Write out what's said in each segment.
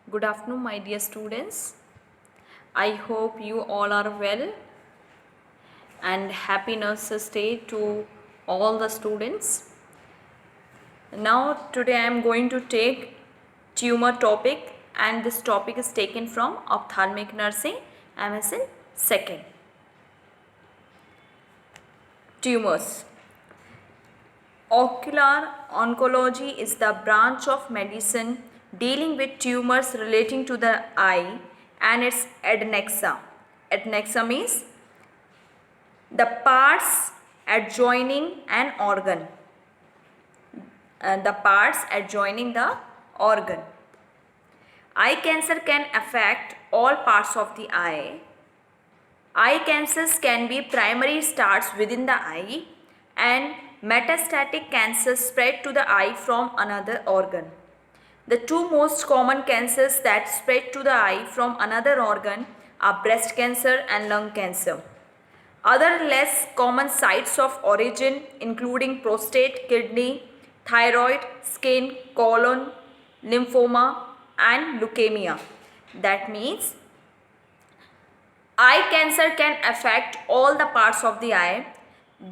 Good afternoon, my dear students. I hope you all are well and happy Nurses Day to all the students. Now, today I am going to take tumor topic, and this topic is taken from Ophthalmic Nursing, MSN second. Tumors. Ocular oncology is the branch of medicine dealing with tumors relating to the eye and its adnexa. Adnexa means the parts adjoining an organ. The parts adjoining the organ. Eye cancer can affect all parts of the eye. Eye cancers can be primary starts within the eye and metastatic cancers spread to the eye from another organ. The two most common cancers that spread to the eye from another organ are breast cancer and lung cancer. Other less common sites of origin including prostate, kidney, thyroid, skin, colon, lymphoma and leukemia. That means eye cancer can affect all the parts of the eye.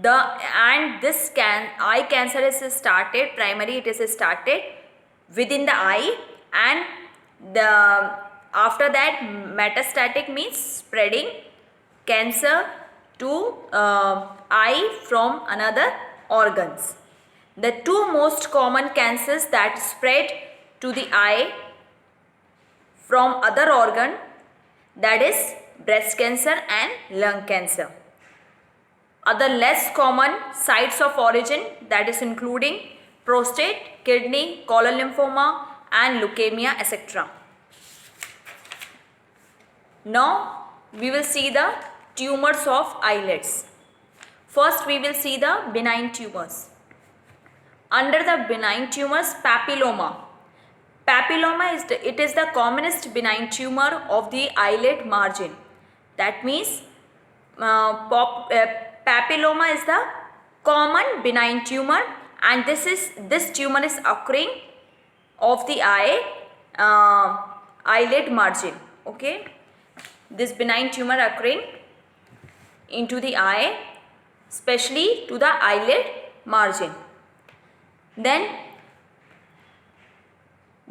Eye cancer is started primary. It is started within the eye, and after that metastatic means spreading cancer to eye from another organs. The two most common cancers that spread to the eye from other organ, that is breast cancer and lung cancer. Other less common sites of origin, that is including prostate, kidney, colon lymphoma and leukemia, etc. Now we will see the tumors of eyelids. First we will see the benign tumors. Under the benign tumors, papilloma. Papilloma is the commonest benign tumor of the eyelid margin. That means papilloma is the common benign tumor, and this tumor is occurring of the eyelid margin. Okay, this benign tumor occurring into the eye, especially to the eyelid margin. Then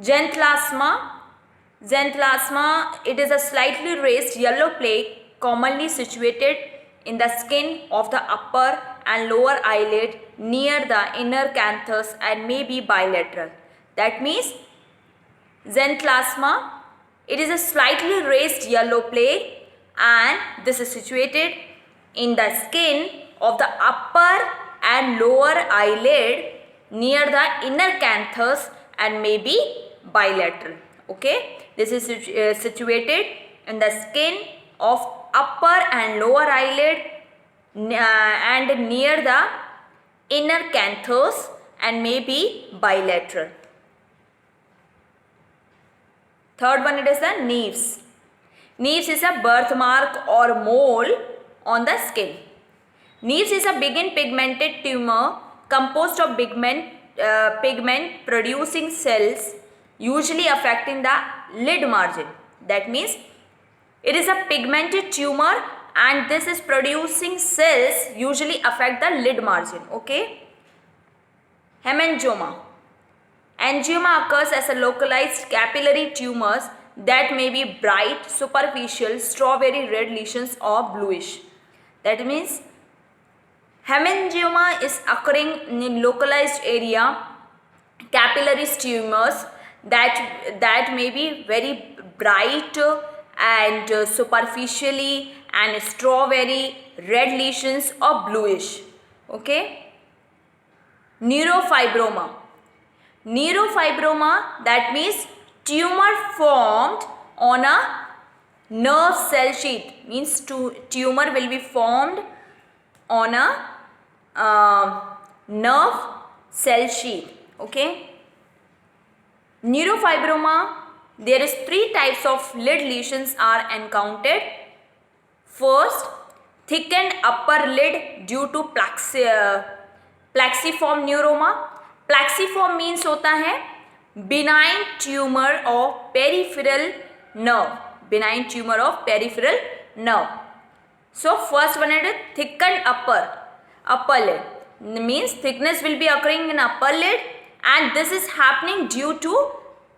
xanthelasma. Xanthelasma, it is a slightly raised yellow plaque commonly situated in the skin of the upper and lower eyelid near the inner canthus and may be bilateral. That means xanthelasma, it is a slightly raised yellow plaque and this is situated in the skin of the upper and lower eyelid near the inner canthus and may be bilateral. Okay, this is situated in the skin of upper and lower eyelid and near the inner canthus and may be bilateral. Third one, it is the nevus. Nevus is a birthmark or mole on the skin. Nevus is a big and pigmented tumor composed of pigment producing cells usually affecting the lid margin. That means it is a pigmented tumor and this is producing cells usually affect the lid margin. Okay. Hemangioma. Angioma occurs as a localized capillary tumors that may be bright, superficial, strawberry red lesions or bluish. That means hemangioma is occurring in localized area, capillary tumors that may be very bright and superficially and strawberry red lesions or bluish. Okay. Neurofibroma. Neurofibroma, that means tumor formed on a nerve cell sheet, means tumor will be formed on a nerve cell sheet. Okay. Neurofibroma, there is 3 types of lid lesions are encountered. First, thickened upper lid due to plexiform neuroma. Plexiform means होता है benign tumor of peripheral nerve. Benign tumor of peripheral nerve. So first one is thickened upper lid. Means thickness will be occurring in upper lid, and this is happening due to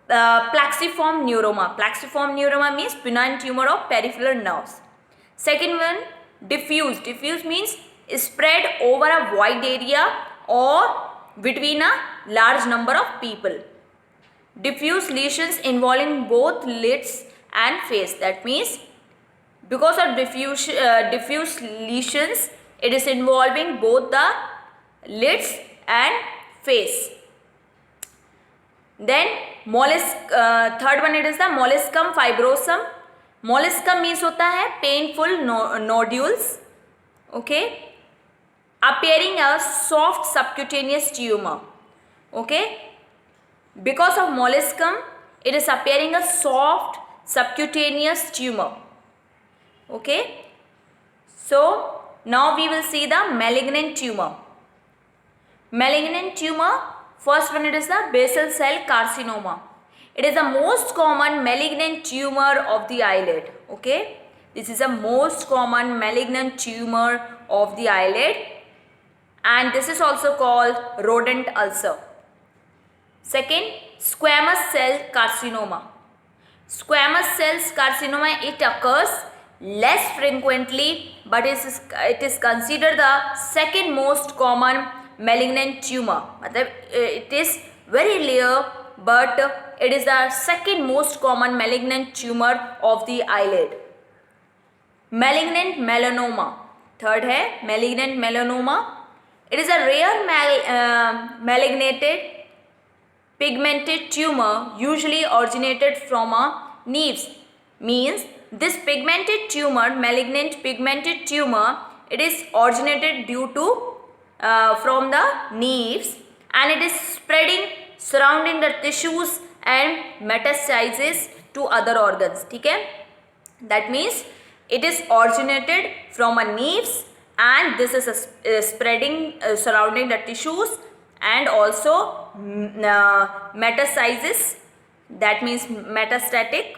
plexiform neuroma. Plexiform neuroma means benign tumor of peripheral nerves. Second one, diffuse. Diffuse means spread over a wide area or between a large number of people. Diffuse lesions involving both lids and face. That means because of diffuse lesions, it is involving both the lids and face. Then third one, it is the molluscum fibrosum. Molluscum means होता है painful nodules, okay, appearing a soft subcutaneous tumor, okay. Because of molluscum, it is appearing a soft subcutaneous tumor, okay. So now we will see the malignant tumor. Malignant tumor, first one, it is the basal cell carcinoma. It is the most common malignant tumor of the eyelid, okay. This is the most common malignant tumor of the eyelid, and this is also called rodent ulcer. Second, squamous cell carcinoma. Squamous cell carcinoma, it occurs less frequently, but it is considered the second most common malignant tumor. It is very rare, but it is the second most common malignant tumor of the eyelid. Malignant melanoma. Third है malignant melanoma. It is a rare malignant pigmented tumor, usually originated from a neves. Means this pigmented tumor, malignant pigmented tumor, it is originated due to from the neves, and it is spreading surrounding the tissues and metastasizes to other organs. ठीक है? That means it is originated from a neves, and this is spreading surrounding the tissues and also metastasizes, that means metastatic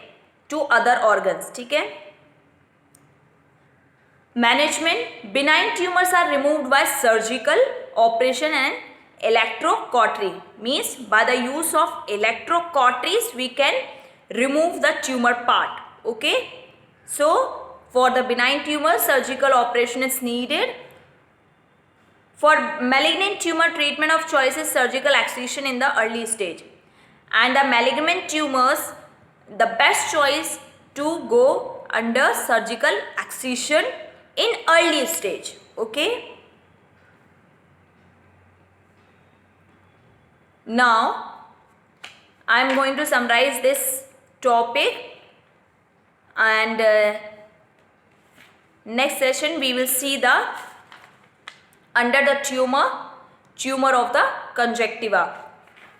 to other organs. ठीक है? Management. Benign tumors are removed by surgical operation and electrocautery. Means by the use of electrocauteries we can remove the tumor part. Okay. So for the benign tumor, surgical operation is needed. For malignant tumor, treatment of choice is surgical excision in the early stage. And the malignant tumors, the best choice to go under surgical excision in early stage. Okay. Now I am going to summarize this topic, and next session we will see the under the tumor of the conjunctiva.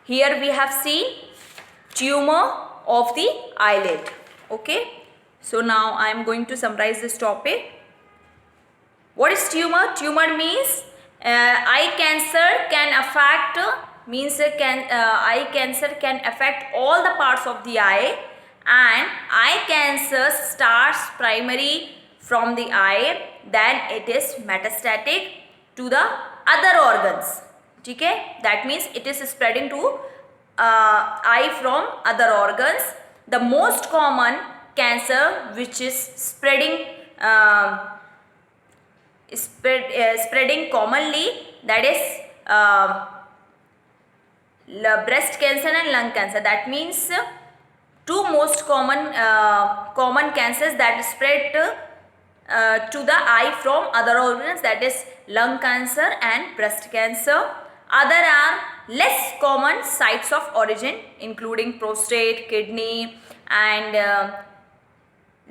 Here we have seen tumor of the eyelid. Okay. So now I am going to summarize this topic. What is tumor? Tumor means eye cancer can affect, eye cancer can affect all the parts of the eye, and eye cancer starts primary from the eye, then it is metastatic to the other organs. Okay? That means it is spreading to eye from other organs. The most common cancer which is spreading spreading commonly, that is breast cancer and lung cancer. That means two most common cancers that spread to the eye from other organs, that is lung cancer and breast cancer. Other are less common sites of origin, including prostate, kidney, and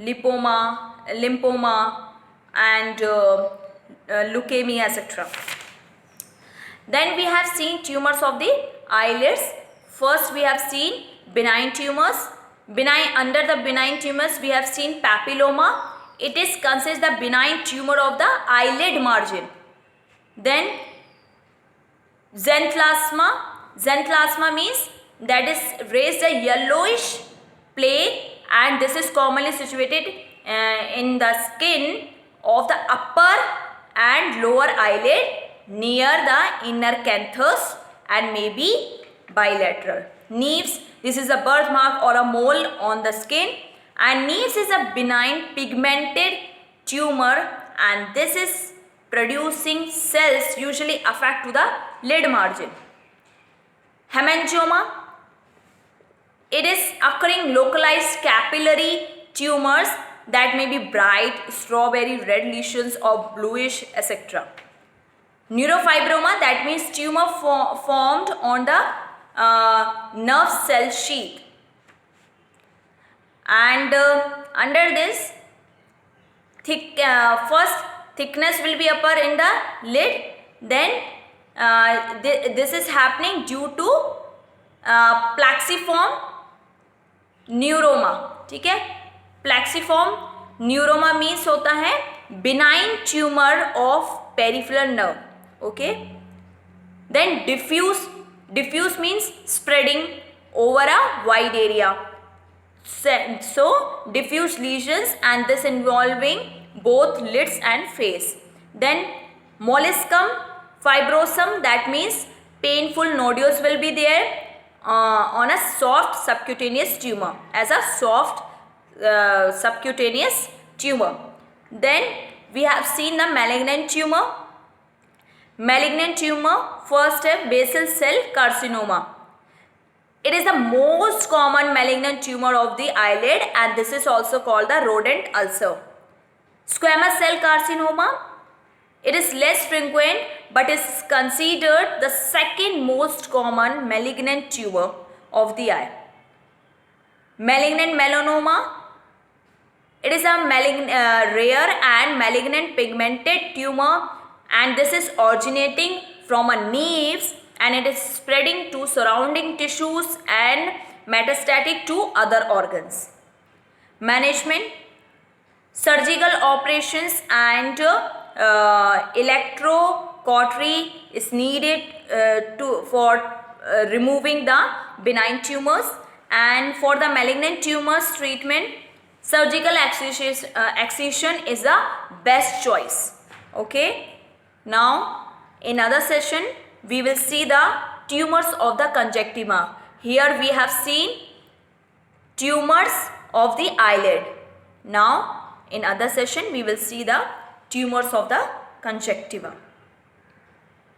lymphoma, and leukemia, etc. Then we have seen tumors of the eyelids. First we have seen benign tumors. Under the benign tumors we have seen papilloma. It is considered the benign tumor of the eyelid margin. Then xanthelasma. Xanthelasma means that is raised a yellowish plaque, and this is commonly situated in the skin of the upper and lower eyelid near the inner canthus and may be bilateral. Neves, this is a birthmark or a mole on the skin, and Neves is a benign pigmented tumor, and this is producing cells usually affect to the lid margin. Hemangioma, it is occurring localized capillary tumors that may be bright, strawberry red lesions or bluish, etc. Neurofibroma, that means tumor formed on the nerve cell sheath. And under this, first thickness will be upper in the lid, then this is happening due to plexiform neuroma. ठीक है, plexiform neuroma means होता है benign tumour of peripheral nerve. Okay, then diffuse means spreading over a wide area. So diffuse lesions, and this involving both lids and face. Then molluscum fibrosum, that means painful nodules will be there on a soft subcutaneous tumor, as a soft subcutaneous tumor. Then we have seen the malignant tumor. Malignant tumor, first है basal cell carcinoma. It is the most common malignant tumor of the eyelid, and this is also called the rodent ulcer. Squamous cell carcinoma, it is less frequent but is considered the second most common malignant tumor of the eye. Malignant melanoma, it is a rare and malignant pigmented tumor, and this is originating from a Neves, and it is spreading to surrounding tissues and metastatic to other organs. Management, surgical operations and electrocautery is needed for removing the benign tumors, and for the malignant tumors treatment, surgical excision is the best choice. Okay, now in other session we will see the tumors of the conjunctiva. Here we have seen tumors of the eyelid. Now in other session we will see the tumors of the conjunctiva.